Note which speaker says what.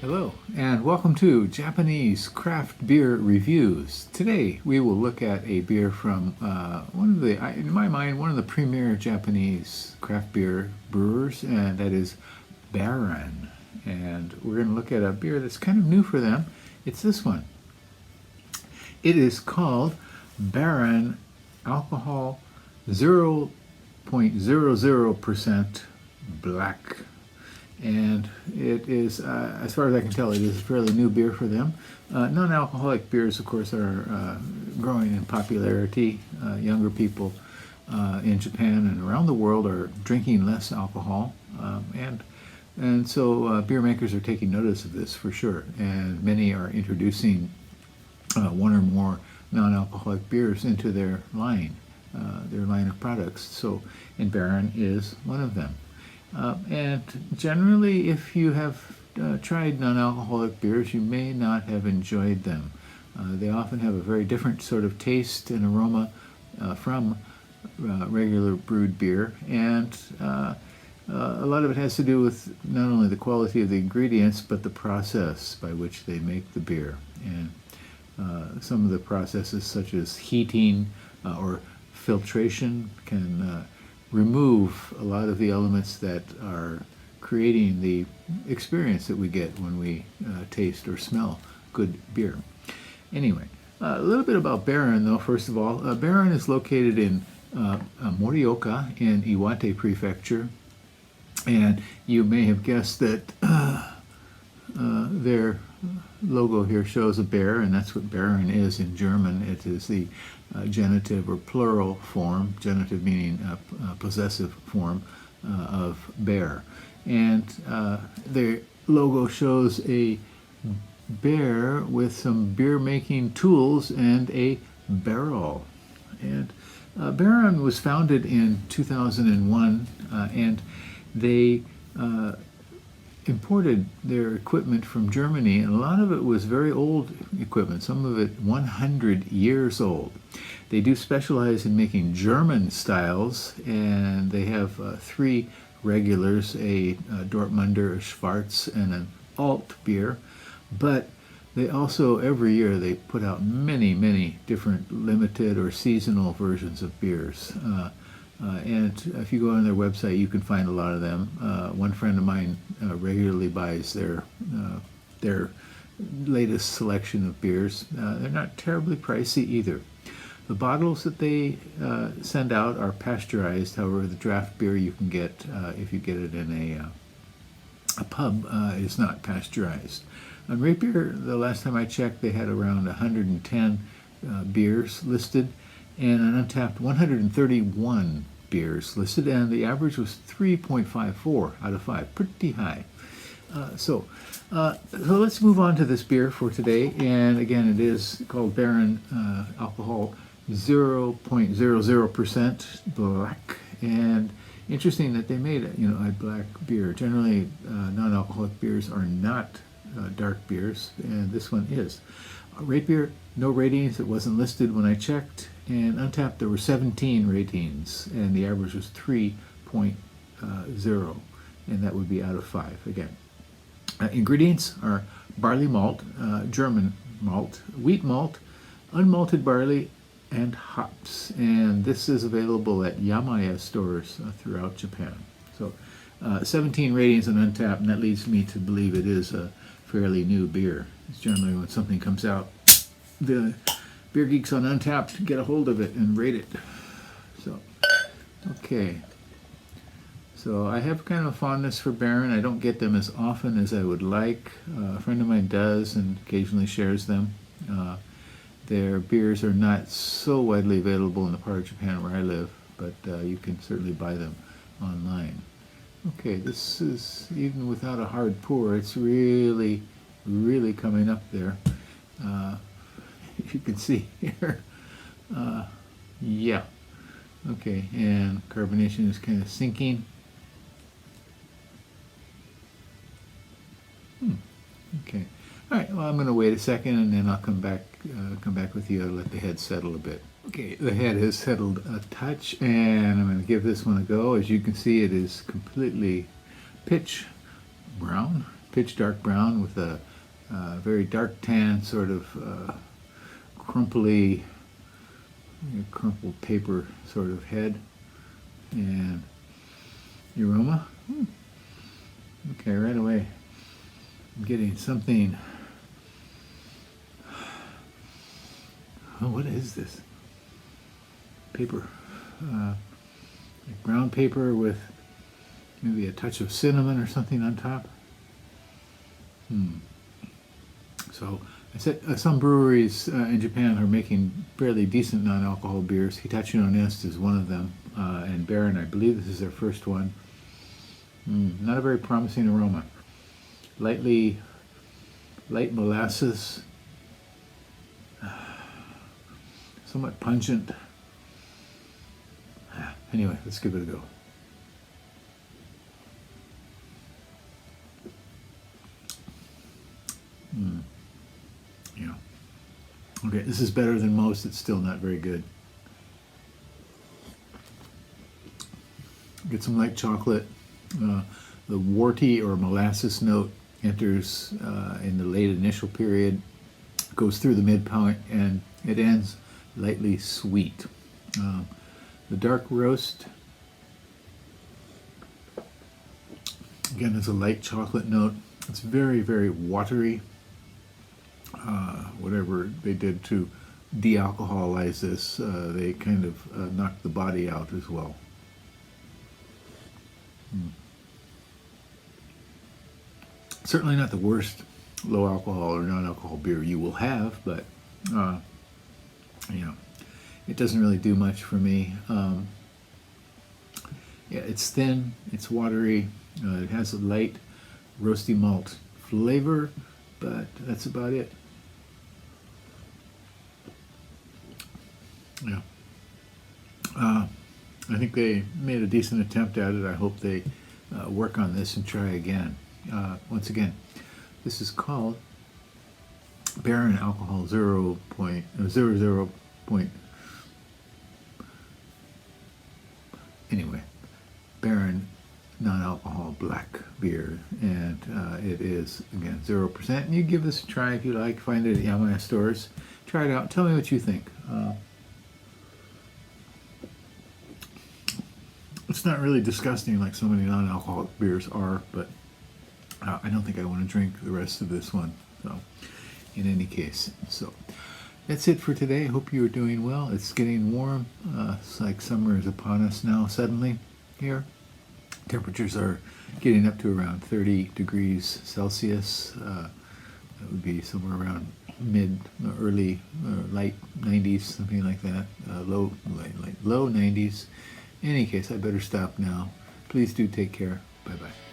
Speaker 1: Hello, and welcome to Japanese Craft Beer Reviews. Today we will look at a beer from in my mind, one of the premier Japanese craft beer brewers, and that is Baeren. And we're going to look at a beer that's kind of new for them. It's this one. It is called Baeren Alcohol 0.00% Black. And it is, as far as I can tell, it is a fairly new beer for them. Non-alcoholic beers, of course, are growing in popularity. Younger people in Japan and around the world are drinking less alcohol, and so beer makers are taking notice of this for sure. And many are introducing one or more non-alcoholic beers into their line of products. So, and Baeren is one of them. And generally, if you have tried non-alcoholic beers, you may not have enjoyed them. They often have a very different sort of taste and aroma from regular brewed beer, and a lot of it has to do with not only the quality of the ingredients, but the process by which they make the beer. And some of the processes, such as heating or filtration, can remove a lot of the elements that are creating the experience that we get when we taste or smell good beer. Anyway, a little bit about Baeren, though. First of all, Baeren is located in Morioka in Iwate Prefecture, and you may have guessed that their logo here shows a bear, and that's what Baeren is in German. It is the genitive or plural form, genitive meaning possessive form of bear. And the logo shows a bear with some beer making tools and a barrel. And Baeren was founded in 2001, and they imported their equipment from Germany, and a lot of it was very old equipment, some of it 100 years old. They do specialize in making German styles, and they have three regulars, a Dortmunder, a Schwarz, and an Alt beer. But they also, every year, they put out many different limited or seasonal versions of beers. And if you go on their website, you can find a lot of them. One friend of mine regularly buys their latest selection of beers. They're not terribly pricey either. The bottles that they send out are pasteurized. However, the draft beer you can get if you get it in a pub is not pasteurized. On Rapier, the last time I checked, they had around 110 beers listed, and on Untapped 131 beers listed, and the average was 3.54 out of 5, pretty high. So let's move on to this beer for today, and again, it is called Baeren Alcohol 0.00% Black, and interesting that they made a black beer. Generally, non-alcoholic beers are not dark beers, and this one is. Rapier, no ratings. It wasn't listed when I checked. And Untapped, there were 17 ratings, and the average was 3.0, and that would be out of 5 again. Ingredients are barley malt, German malt, wheat malt, unmalted barley, and hops. And this is available at Yamaya stores throughout Japan. So 17 ratings on Untapped, and that leads me to believe it is a fairly new beer. It's generally when something comes out, the beer geeks on Untapped get a hold of it and rate it. So, okay. So I have kind of a fondness for Baeren. I don't get them as often as I would like. A friend of mine does and occasionally shares them. Their beers are not so widely available in the part of Japan where I live, but you can certainly buy them online. Okay, this is, even without a hard pour, it's really coming up there. You can see here. Yeah. Okay, and carbonation is kind of sinking. Okay. All right. Well, I'm going to wait a second, and then I'll come back with you. I'll let the head settle a bit. Okay, the head has settled a touch, and I'm going to give this one a go. As you can see, it is completely pitch brown, pitch dark brown with a very dark tan, sort of crumply, crumpled paper sort of head. And the aroma, okay, right away I'm getting something. Oh, what is this? Paper, like brown paper with maybe a touch of cinnamon or something on top. So I said some breweries in Japan are making fairly decent non-alcohol beers. Hitachi no Nest is one of them, and Baeren, I believe this is their first one. Not a very promising aroma. Light molasses, somewhat pungent. Anyway, let's give it a go. Yeah. Okay, this is better than most. It's still not very good. Get some light chocolate. The warty or molasses note enters in the late initial period, goes through the midpoint, and it ends lightly sweet. The dark roast, again, has a light chocolate note. It's very, very watery. Whatever they did to de-alcoholize this, they kind of knocked the body out as well. Certainly not the worst low alcohol or non-alcohol beer you will have, but it doesn't really do much for me. Yeah, it's thin, it's watery, it has a light roasty malt flavor, but that's about it. Yeah. I think they made a decent attempt at it. I hope they work on this and try again. Once again, this is called Baeren Alcohol 0.00. Anyway, Baeren Non-Alcohol Black Beer, and it is, again, 0%. And you give this a try if you like. Find it at Yamaya stores. Try it out. Tell me what you think. It's not really disgusting like so many non-alcoholic beers are, but I don't think I want to drink the rest of this one. So, in any case, so that's it for today. Hope you are doing well. It's getting warm. It's like summer is upon us now suddenly here. Temperatures are getting up to around 30 degrees Celsius. That would be somewhere around early, light 90s, something like that. Low 90s. In any case, I better stop now. Please do take care. Bye-bye.